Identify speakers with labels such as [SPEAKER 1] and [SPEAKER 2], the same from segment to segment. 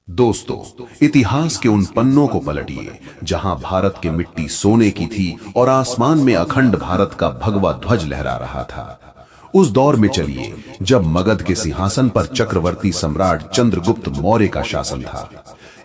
[SPEAKER 1] दोस्तों, इतिहास के उन पन्नों को पलटिए जहां भारत की मिट्टी सोने की थी और आसमान में अखंड भारत का भगवा ध्वज लहरा रहा था। उस दौर में चलिए जब मगध के सिंहासन पर चक्रवर्ती सम्राट चंद्रगुप्त मौर्य का शासन था।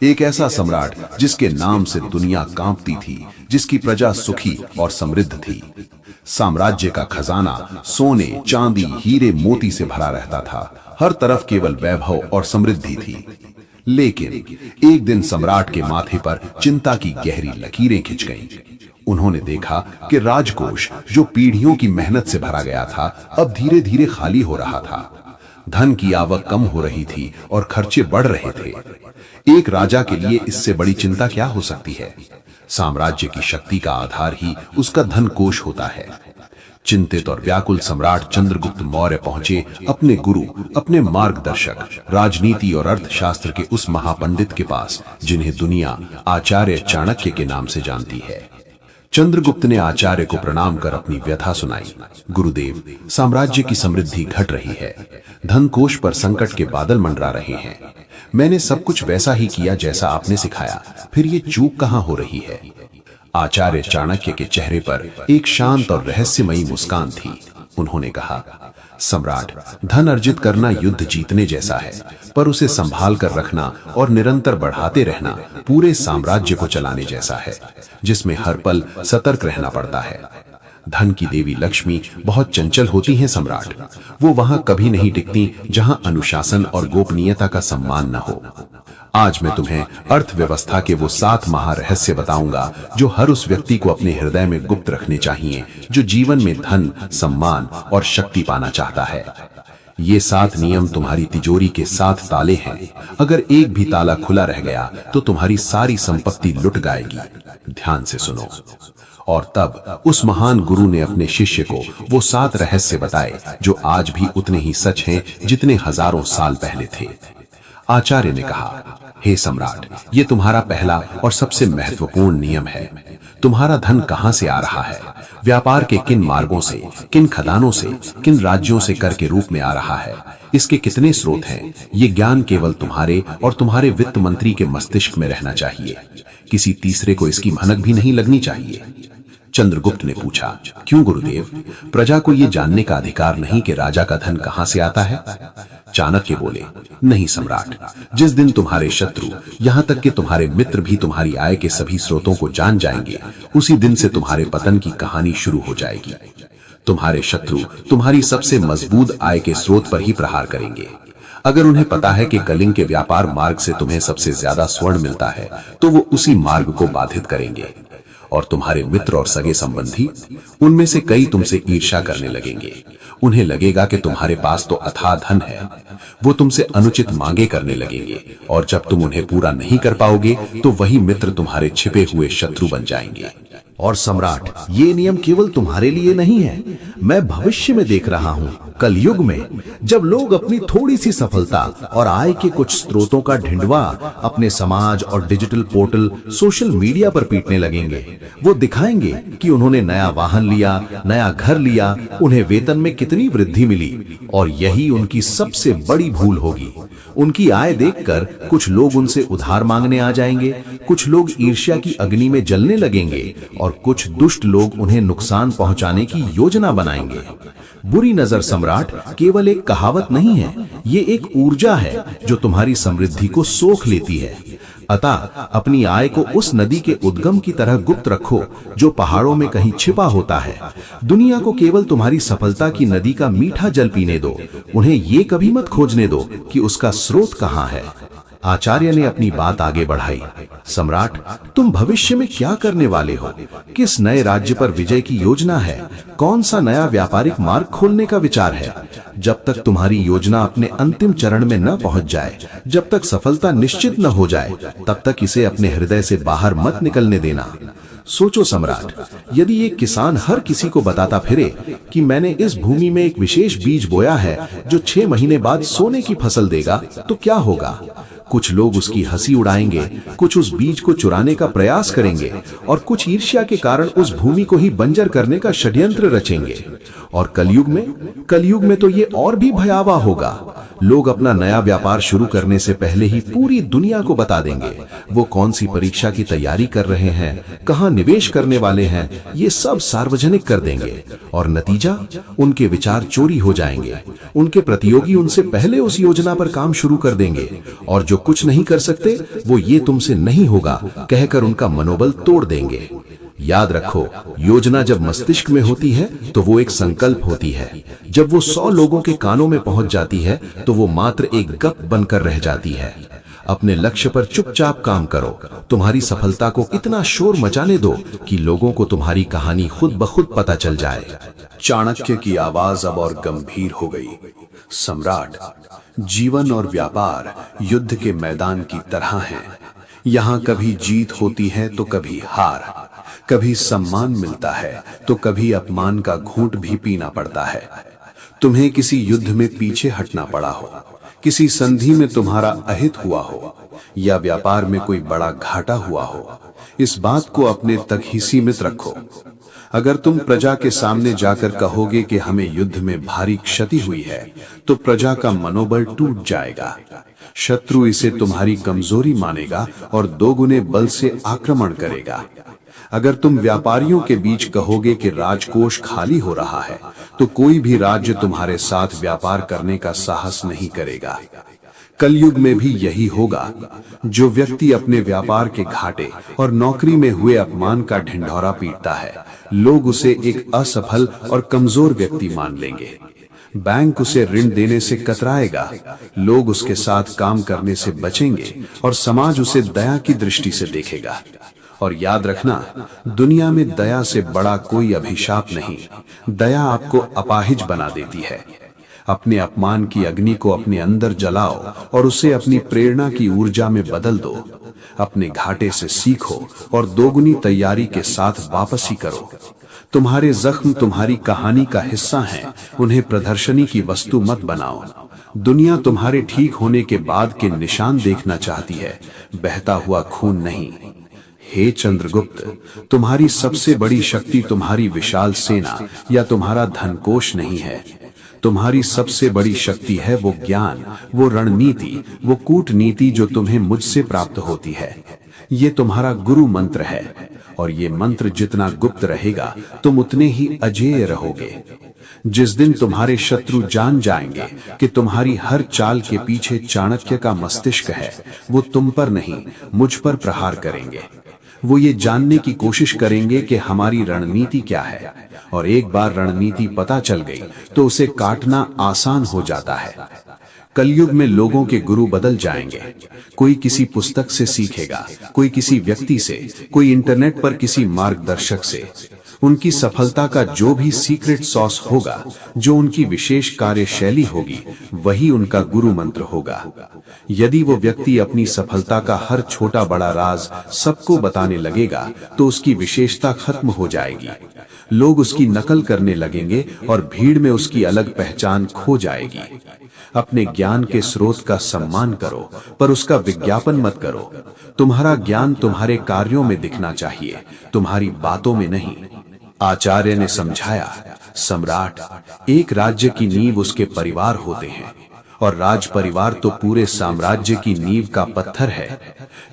[SPEAKER 1] एक ऐसा सम्राट जिसके नाम से दुनिया कांपती थी, जिसकी प्रजा सुखी और समृद्ध थी। साम्राज्य का खजाना सोने, चांदी, हीरे, मोती से भरा रहता था। हर तरफ केवल वैभव और समृद्धि थी। लेकिन एक दिन सम्राट के माथे पर चिंता की गहरी लकीरें खिंच गईं। उन्होंने देखा कि राजकोष, जो पीढ़ियों की मेहनत से भरा गया था, अब धीरे धीरे खाली हो रहा था। धन की आवक कम हो रही थी और खर्चे बढ़ रहे थे। एक राजा के लिए इससे बड़ी चिंता क्या हो सकती है? साम्राज्य की शक्ति का आधार ही उसका धन कोष होता है। चिंतित और व्याकुल सम्राट चंद्रगुप्त मौर्य पहुंचे अपने गुरु, अपने मार्गदर्शक, राजनीति और अर्थशास्त्र के उस महापंडित के पास जिन्हें दुनिया आचार्य चाणक्य के नाम से जानती है। चंद्रगुप्त ने आचार्य को प्रणाम कर अपनी व्यथा सुनाई। गुरुदेव, साम्राज्य की समृद्धि घट रही है। धन कोष पर संकट के बादल मंडरा रहे हैं। मैंने सब कुछ वैसा ही किया जैसा आपने सिखाया, फिर ये चूक कहां हो रही है? आचार्य चाणक्य के चेहरे पर एक शांत और रहस्यमयी मुस्कान थी। उन्होंने कहा, सम्राट, धन अर्जित करना युद्ध जीतने जैसा है, पर उसे संभाल कर रखना और निरंतर बढ़ाते रहना पूरे साम्राज्य को चलाने जैसा है, जिसमें हर पल सतर्क रहना पड़ता है। धन की देवी लक्ष्मी बहुत चंचल होती हैं सम्राट। वो वहां कभी नहीं टिकती जहां अनुशासन और गोपनीयता का सम्मान न हो। आज मैं तुम्हें अर्थव्यवस्था के वो 7 महारहस्य बताऊंगा जो हर उस व्यक्ति को अपने हृदय में गुप्त रखने चाहिए जो जीवन में धन, सम्मान और शक्ति पाना चाहता है। ये 7 नियम तुम्हारी तिजोरी के 7 ताले हैं। अगर एक भी ताला खुला रह गया तो तुम्हारी सारी संपत्ति लुट जाएगी। ध्यान से सुनो। और तब उस महान गुरु ने अपने शिष्य को वो 7 रहस्य बताए जो आज भी उतने ही सच हैं जितने हजारों साल पहले थे। आचार्य ने कहा, हे सम्राट, ये तुम्हारा पहला और सबसे महत्वपूर्ण नियम है। तुम्हारा धन कहां से आ रहा है? व्यापार के किन मार्गों से, किन खदानों से, किन राज्यों से कर के रूप में आ रहा है? इसके कितने स्रोत हैं? ये ज्ञान केवल तुम्हारे और तुम्हारे वित्त मंत्री के मस्तिष्क में रहना चाहिए। किसी तीसरे को इसकी भनक भी नहीं लगनी चाहिए। चंद्रगुप्त ने पूछा, क्यों गुरुदेव? प्रजा को यह जानने का अधिकार नहीं कि राजा का धन कहां से आता है? चाणक्य बोले, नहीं सम्राट, जिस दिन तुम्हारे शत्रु, यहां तक कि तुम्हारे मित्र भी तुम्हारी आय के सभी स्रोतों को जान जाएंगे, उसी दिन से तुम्हारे पतन की कहानी शुरू हो जाएगी। तुम्हारे शत्रु तुम्हारी सबसे मजबूत आय के स्रोत पर ही प्रहार करेंगे। अगर उन्हें पता है कि कलिंग के व्यापार मार्ग से तुम्हें सबसे ज्यादा स्वर्ण मिलता है, तो वो उसी मार्ग को बाधित करेंगे। और तुम्हारे मित्र और सगे संबंधी, उनमें से कई तुमसे ईर्ष्या करने लगेंगे। उन्हें लगेगा कि तुम्हारे पास तो अथाह धन है। वो तुमसे अनुचित मांगे करने लगेंगे और जब तुम उन्हें पूरा नहीं कर पाओगे तो वही मित्र तुम्हारे छिपे हुए शत्रु बन जाएंगे।
[SPEAKER 2] और सम्राट, ये नियम केवल तुम्हारे लिए नहीं है। मैं भविष्य में देख रहा हूँ, कलयुग में जब लोग अपनी थोड़ी सी सफलता और आय के कुछ स्रोतों का ढिंढवा अपने समाज और डिजिटल पोर्टल, सोशल मीडिया पर पीटने लगेंगे। वो दिखाएंगे कि उन्होंने नया वाहन लिया, नया घर लिया, उन्हें वेतन में कितनी वृद्धि मिली। और यही उनकी सबसे बड़ी भूल होगी। उनकी आय देखकर कुछ लोग उनसे उधार मांगने आ जाएंगे, कुछ लोग ईर्ष्या की अग्नि में जलने लगेंगे और कुछ दुष्ट लोग उन्हें नुकसान पहुंचाने की योजना बनाएंगे। बुरी नजर सम्राट केवल एक कहावत नहीं है, ये एक ऊर्जा है जो तुम्हारी समृद्धि को सोख लेती है। अतः अपनी आय को उस नदी के उद्गम की तरह गुप्त रखो जो पहाड़ों में कहीं छिपा होता है। दुनिया को केवल तुम्हारी सफलता की नदी का मीठा जल पीने दो। उन्हें ये कभी मत खोजने दो कि उसका स्रोत कहाँ है। आचार्य ने अपनी बात आगे बढ़ाई, सम्राट, तुम भविष्य में क्या करने वाले हो? किस नए राज्य पर विजय की योजना है? कौन सा नया व्यापारिक मार्ग खोलने का विचार है? जब तक तुम्हारी योजना अपने अंतिम चरण में न पहुंच जाए, जब तक सफलता निश्चित न हो जाए, तब तक इसे अपने हृदय से बाहर मत निकलने देना। सोचो सम्राट, यदि एक किसान हर किसी को बताता फिरे कि मैंने इस भूमि में एक विशेष बीज बोया है जो 6 महीने बाद सोने की फसल देगा, तो क्या होगा? कुछ लोग उसकी हंसी उड़ाएंगे, कुछ उस बीज को चुराने का प्रयास करेंगे और कुछ ईर्ष्या के कारण उस भूमि को ही बंजर करने का षड्यंत्र रचेंगे। और कलयुग में तो ये और भी भयावह होगा। लोग अपना नया व्यापार शुरू करने से पहले ही पूरी दुनिया को बता देंगे वो कौन सी परीक्षा की तैयारी कर रहे हैं, कहां निवेश करने वाले हैं, ये सब सार्वजनिक कर देंगे। और नतीजा, उनके विचार चोरी हो जाएंगे। उनके प्रतियोगी उनसे पहले उस योजना पर काम शुरू कर देंगे और जो कुछ नहीं कर सकते वो ये तुमसे नहीं होगा कहकर उनका मनोबल तोड़ देंगे। याद रखो, योजना जब मस्तिष्क में होती है तो वो एक संकल्प होती है। जब वो 100 लोगों के कानों में पहुंच जाती है तो वो मात्र एक गप बनकर रह जाती है। अपने लक्ष्य पर चुपचाप काम करो। तुम्हारी सफलता को इतना शोर मचाने दो कि लोगों को तुम्हारी कहानी खुद ब खुद पता चल जाए।
[SPEAKER 1] चाणक्य की आवाज अब और गंभीर हो गई। सम्राट, जीवन और व्यापार युद्ध के मैदान की तरह हैं। यहाँ कभी जीत होती है तो कभी हार, कभी सम्मान मिलता है तो कभी अपमान का घूंट भी पीना पड़ता है। तुम्हें किसी युद्ध में पीछे हटना पड़ा हो, किसी संधि में तुम्हारा अहित हुआ हो या व्यापार में कोई बड़ा घाटा हुआ हो, इस बात को अपने तक ही सीमित रखो। अगर तुम प्रजा के सामने जाकर कहोगे कि हमें युद्ध में भारी क्षति हुई है तो प्रजा का मनोबल टूट जाएगा। शत्रु इसे तुम्हारी कमजोरी मानेगा और दोगुने बल से आक्रमण करेगा। अगर तुम व्यापारियों के बीच कहोगे कि राजकोष खाली हो रहा है तो कोई भी राज्य तुम्हारे साथ व्यापार करने का साहस नहीं करेगा। कलयुग में भी यही होगा। जो व्यक्ति अपने व्यापार के घाटे और नौकरी में हुए अपमान का ढिंढोरा पीटता है, लोग उसे एक असफल और कमजोर व्यक्ति मान लेंगे। बैंक उसे ऋण देने से कतराएगा, लोग उसके साथ काम करने से बचेंगे और समाज उसे दया की दृष्टि से देखेगा। और याद रखना, दुनिया में दया से बड़ा कोई अभिशाप नहीं। दया आपको अपाहिज बना देती है। अपने अपमान की अग्नि को अपने अंदर जलाओ और उसे अपनी प्रेरणा की ऊर्जा में बदल दो। अपने घाटे से सीखो और दोगुनी तैयारी के साथ वापसी करो। तुम्हारे जख्म तुम्हारी कहानी का हिस्सा हैं, उन्हें प्रदर्शनी की वस्तु मत बनाओ। दुनिया तुम्हारे ठीक होने के बाद के निशान देखना चाहती है, बहता हुआ खून नहीं। हे चंद्रगुप्त, तुम्हारी सबसे बड़ी शक्ति तुम्हारी विशाल सेना या तुम्हारा धनकोष नहीं है। तुम्हारी सबसे बड़ी शक्ति है वो ज्ञान, वो रणनीति, वो कूटनीति जो तुम्हें मुझसे प्राप्त होती है। ये तुम्हारा गुरु मंत्र है और ये मंत्र जितना गुप्त रहेगा तुम उतने ही अजेय रहोगे। जिस दिन तुम्हारे शत्रु जान जाएंगे कि तुम्हारी हर चाल के पीछे चाणक्य का मस्तिष्क है, वो तुम पर नहीं मुझ पर प्रहार करेंगे। वो ये जानने की कोशिश करेंगे कि हमारी रणनीति क्या है, और एक बार रणनीति पता चल गई तो उसे काटना आसान हो जाता है। कलयुग में लोगों के गुरु बदल जाएंगे। कोई किसी पुस्तक से सीखेगा, कोई किसी व्यक्ति से, कोई इंटरनेट पर किसी मार्गदर्शक से। उनकी सफलता का जो भी सीक्रेट सॉस होगा, जो उनकी विशेष कार्यशैली होगी, वही उनका गुरु मंत्र होगा। यदि वो व्यक्ति अपनी सफलता का हर छोटा बड़ा राज सबको बताने लगेगा तो उसकी विशेषता खत्म हो जाएगी। लोग उसकी नकल करने लगेंगे और भीड़ में उसकी अलग पहचान खो जाएगी। अपने ज्ञान के स्रोत का सम्मान करो, पर उसका विज्ञापन मत करो। तुम्हारा ज्ञान तुम्हारे कार्यों में दिखना चाहिए, तुम्हारी बातों में नहीं। आचार्य ने समझाया, सम्राट, एक राज्य की नींव उसके परिवार होते हैं और राज परिवार तो पूरे साम्राज्य की नींव का पत्थर है।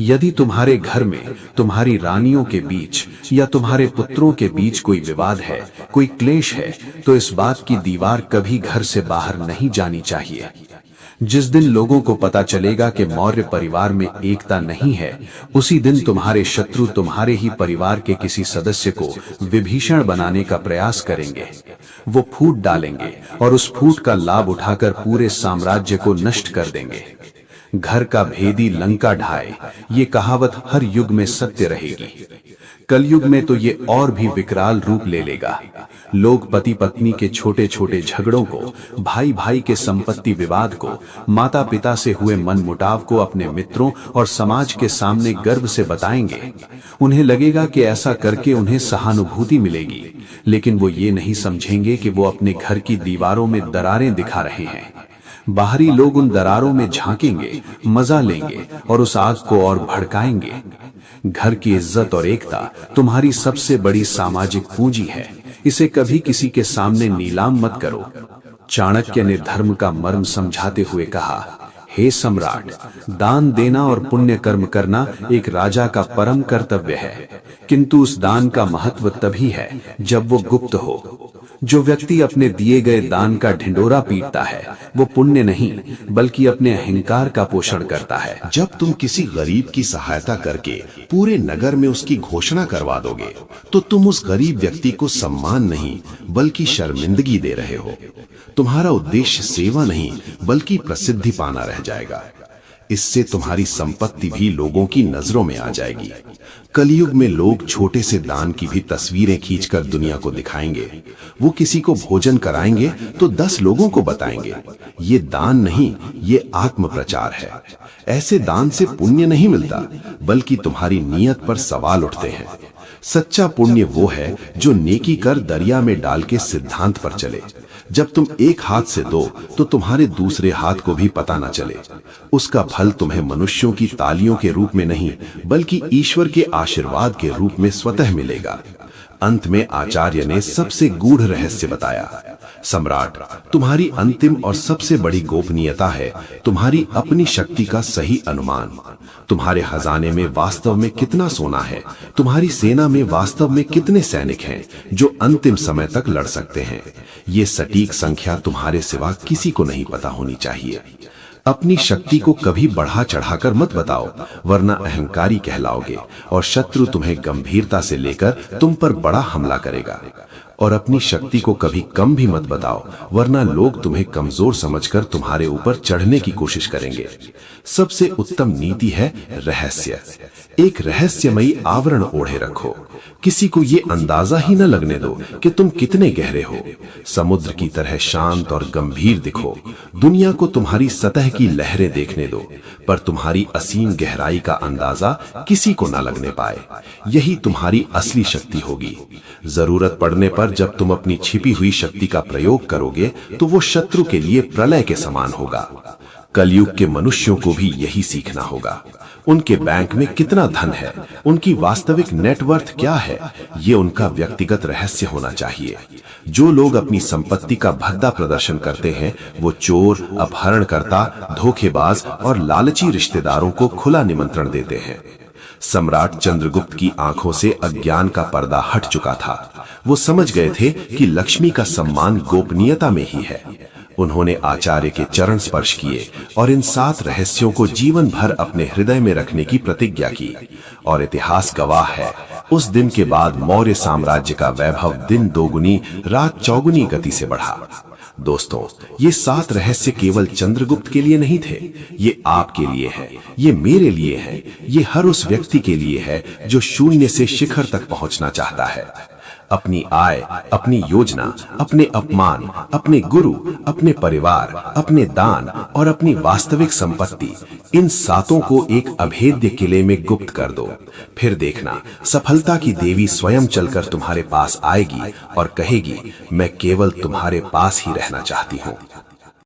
[SPEAKER 1] यदि तुम्हारे घर में तुम्हारी रानियों के बीच या तुम्हारे पुत्रों के बीच कोई विवाद है, कोई क्लेश है, तो इस बात की दीवार कभी घर से बाहर नहीं जानी चाहिए। जिस दिन लोगों को पता चलेगा कि मौर्य परिवार में एकता नहीं है, उसी दिन तुम्हारे शत्रु तुम्हारे ही परिवार के किसी सदस्य को विभीषण बनाने का प्रयास करेंगे। वो फूट डालेंगे और उस फूट का लाभ उठाकर पूरे साम्राज्य को नष्ट कर देंगे। घर का भेदी लंका ढाए, ये कहावत हर युग में सत्य रहेगी। कलयुग में तो ये और भी विकराल रूप ले लेगा। लोग पति पत्नी के छोटे छोटे झगड़ों को, भाई भाई के संपत्ति विवाद को, माता पिता से हुए मनमुटाव को अपने मित्रों और समाज के सामने गर्व से बताएंगे। उन्हें लगेगा कि ऐसा करके उन्हें सहानुभूति मिलेगी, लेकिन वो ये नहीं समझेंगे कि वो अपने घर की दीवारों में दरारें दिखा रहे हैं। बाहरी लोग उन दरारों में झांकेंगे, मजा लेंगे और उस आग को और भड़काएंगे। घर की इज्जत और एकता तुम्हारी सबसे बड़ी सामाजिक पूंजी है। इसे कभी किसी के सामने नीलाम मत करो।
[SPEAKER 3] चाणक्य ने धर्म का मर्म समझाते हुए कहा, हे सम्राट, दान देना और पुण्य कर्म करना एक राजा का परम कर्तव्य है, किंतु उस दान का महत्व तभी है जब वो गुप्त हो। जो व्यक्ति अपने दिए गए दान का ढिंडोरा पीटता है वो पुण्य नहीं बल्कि अपने अहंकार का पोषण करता है।
[SPEAKER 1] जब तुम किसी गरीब की सहायता करके पूरे नगर में उसकी घोषणा करवा दोगे तो तुम उस गरीब व्यक्ति को सम्मान नहीं बल्कि शर्मिंदगी दे रहे हो। तुम्हारा उद्देश्य सेवा नहीं बल्कि प्रसिद्धि पाना रह जाएगा। इससे तुम्हारी संपत्ति भी लोगों की नजरों में आ जाएगी। कलयुग में लोग छोटे से दान की भी तस्वीरें खींचकर दुनिया को दिखाएंगे। वो किसी को भोजन कराएंगे तो 10 लोगों को बताएंगे। ये दान नहीं, ये आत्म प्रचार है। ऐसे दान से पुण्य नहीं मिलता बल्कि तुम्हारी नीयत पर सवाल उठते हैं। सच्चा पुण्य वो है जो नेकी कर दरिया में डाल के सिद्धांत पर चले। जब तुम एक हाथ से दो तो तुम्हारे दूसरे हाथ को भी पता न चले। उसका फल तुम्हें मनुष्यों की तालियों के रूप में नहीं बल्कि ईश्वर के आशीर्वाद के रूप में स्वतः मिलेगा। अंत में आचार्य ने सबसे गूढ़ रहस्य बताया। सम्राट, तुम्हारी अंतिम और सबसे बड़ी गोपनीयता है तुम्हारी अपनी शक्ति का सही अनुमान। तुम्हारे खजाने में वास्तव में कितना सोना है, तुम्हारी सेना में वास्तव में कितने सैनिक हैं जो अंतिम समय तक लड़ सकते हैं। ये सटीक संख्या तुम्हारे सिवा किसी को नहीं पता होनी चाहिए। अपनी शक्ति को कभी बढ़ा चढ़ाकर मत बताओ, वरना अहंकारी कहलाओगे और शत्रु तुम्हें गंभीरता से लेकर तुम पर बड़ा हमला करेगा। और अपनी शक्ति को कभी कम भी मत बताओ, वरना लोग तुम्हें कमजोर समझकर तुम्हारे ऊपर चढ़ने की कोशिश करेंगे। सबसे उत्तम नीति है रहस्य। एक रहस्यमयी आवरण ओढ़े रखो। किसी को ये अंदाजा ही न लगने दो कि तुम कितने गहरे हो। समुद्र की तरह शांत और गंभीर दिखो। दुनिया को तुम्हारी सतह की लहरें देखने दो, पर तुम्हारी असीम गहराई का अंदाजा किसी को न लगने पाए। यही तुम्हारी असली शक्ति होगी। जरूरत पड़ने पर जब तुम अपनी छिपी हुई शक्ति का प्रयोग करोगे तो वो शत्रु के लिए प्रलय के समान होगा। कलयुग के मनुष्यों को भी यही सीखना होगा। उनके बैंक में कितना धन है, उनकी वास्तविक नेटवर्थ क्या है, ये उनका व्यक्तिगत रहस्य होना चाहिए। जो लोग अपनी संपत्ति का भद्दा प्रदर्शन करते हैं वो चोर, अपहरणकर्ता, धोखेबाज और लालची रिश्तेदारों को खुला निमंत्रण देते हैं। सम्राट चंद्रगुप्त की आंखों से अज्ञान का पर्दा हट चुका था। वो समझ गए थे कि लक्ष्मी का सम्मान गोपनीयता में ही है। उन्होंने आचार्य के चरण स्पर्श किए और इन 7 रहस्यों को जीवन भर अपने हृदय में रखने की प्रतिज्ञा की। और इतिहास गवाह है, उस दिन के बाद मौर्य साम्राज्य का वैभव दिन दोगुनी रात चौगुनी गति से बढ़ा। दोस्तों, ये 7 रहस्य केवल चंद्रगुप्त के लिए नहीं थे, ये आपके लिए है, ये मेरे लिए है, ये हर उस व्यक्ति के लिए है जो शून्य से शिखर तक पहुंचना चाहता है। अपनी आय, अपनी योजना, अपने अपमान, अपने गुरु, अपने परिवार, अपने दान और अपनी वास्तविक संपत्ति, इन 7 को एक अभेद्य किले में गुप्त कर दो। फिर देखना, सफलता की देवी स्वयं चलकर तुम्हारे पास आएगी और कहेगी, मैं केवल तुम्हारे पास ही रहना चाहती हूँ।